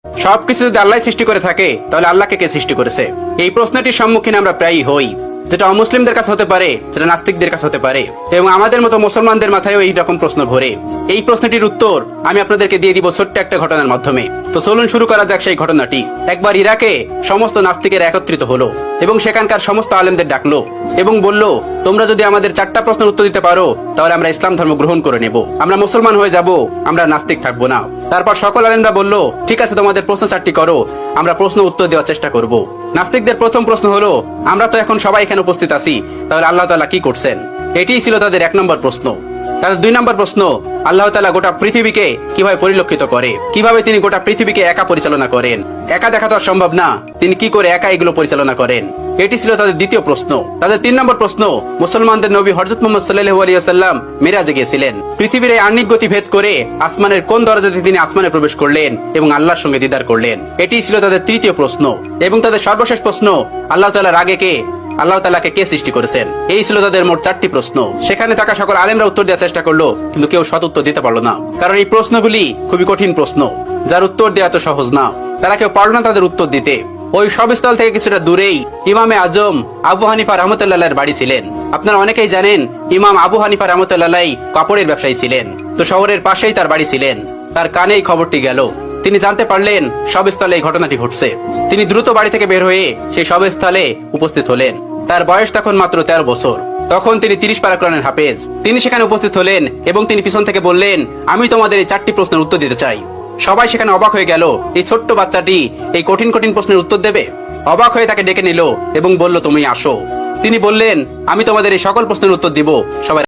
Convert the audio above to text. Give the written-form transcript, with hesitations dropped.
সবকিছু যদি আল্লাহ সৃষ্টি করে থাকে তাহলে আল্লাহকে কে সৃষ্টি করেছে? এই প্রশ্নটির সম্মুখীন আমরা প্রায়ই হই, যেটা অমুসলিমদের কাছে হতে পারে, যেটা নাস্তিকদের কাছে হতে পারে, এবং আমাদের মতো মুসলমানদের মাথায়ও এই রকম প্রশ্ন ঘোরে। এই প্রশ্নটির উত্তর আমি আপনাদেরকে দিয়ে দিব ছোট্ট একটা ঘটনার মাধ্যমে। তো চলুন শুরু করা যাক সেই ঘটনাটি। একবার ইরাকে সমস্ত নাস্তিকের একত্রিত হলো এবং সেখানকার সমস্ত আলেমদের ডাকলো এবং বলল, তোমরা যদি আমাদের 4টা প্রশ্নের উত্তর দিতে পারো তাহলে আমরা ইসলাম ধর্ম গ্রহণ করে নেব, আমরা মুসলমান হয়ে যাব, আমরা নাস্তিক থাকবো না। তারপর সকল আলেমরা বলল, ঠিক আছে, তোমাদের প্রশ্ন 4টি করো, আমরা প্রশ্ন উত্তর দেওয়ার চেষ্টা করব। নাস্তিকদের প্রথম প্রশ্ন হলো, আমরা তো এখন সবাই এখানে উপস্থিত আছি, তাহলে আল্লাহ তাআলা কি করছেন? এটিই ছিল তাদের 1 নম্বর প্রশ্ন। তাদের 2 নম্বর প্রশ্ন, আল্লাহ তাআলা গোটা পৃথিবীকে কিভাবে পরিলক্ষিত করে, কিভাবে তিনি গোটা পৃথিবীকে একা পরিচালনা করেন? একা দেখা তো সম্ভব না, তিনি কি করে একা এগুলো পরিচালনা করেন? এটি ছিল তাদের দ্বিতীয় প্রশ্ন। তাদের 3 নম্বর প্রশ্ন, মুসলমানদের নবী হযরত মুহাম্মদ সাল্লাল্লাহু আলাইহি ওয়াসাল্লাম মিরাজে গিয়েছিলেন, পৃথিবীর এই আহ্নিক গতি ভেদ করে আসমানের কোন দরজাতে তিনি আসমানে প্রবেশ করলেন এবং আল্লাহর সঙ্গে দিদার করলেন? এটি ছিল তাদের তৃতীয় প্রশ্ন। এবং তাদের সর্বশেষ প্রশ্ন, আল্লাহ তাআলার আগে কে, আল্লাহ তাআলাকে কে সৃষ্টি করেছেন? এই ছিল তাদের মোট 4টি প্রশ্ন। সেখানে থাকা সকল আলেমরা উত্তর দেওয়ার চেষ্টা করলো, কিন্তু কেউ সৎ উত্তর দিতে পারলো না, কারণ এই প্রশ্নগুলি খুবই কঠিন প্রশ্ন, যার উত্তর দেওয়া তো সহজ না। তারা কেউ পারল না তাদের উত্তর দিতে। ওই সবস্থল থেকে কিছুটা দূরেই ইমামে আজম আবু হানিফা রাহমাতুল্লাহর বাড়ি ছিলেন। আপনারা অনেকেই জানেন, ইমাম আবু হানিফা রাহমাতুল্লাহ কাপড়ের ব্যবসায়ী ছিলেন। তো শহরের পাশেই তার বাড়ি ছিলেন। তার কানেই খবরটি গেল। তিনি জানতে পারলেন সবস্থলে এই ঘটনাটি ঘটছে। তিনি দ্রুত বাড়ি থেকে বের হয়ে সেই সবস্থলে উপস্থিত হলেন। তার বয়স তখন মাত্র 13 বছর। তখন তিনি 30 পারা কোরআনের হাফেজ। তিনি সেখানে উপস্থিত হলেন এবং তিনি পিছন থেকে বললেন, আমি তোমাদের এই 4টি প্রশ্নের উত্তর দিতে চাই। সবাই সেখানে অবাক হয়ে গেল, এই ছোট্ট বাচ্চাটি এই কঠিন কঠিন প্রশ্নের উত্তর দেবে? অবাক হয়ে তাকে ডেকে নিল এবং বলল, তুমি আসো। তিনি বললেন, আমি তোমাদের এই সকল প্রশ্নের উত্তর দিব। সবাই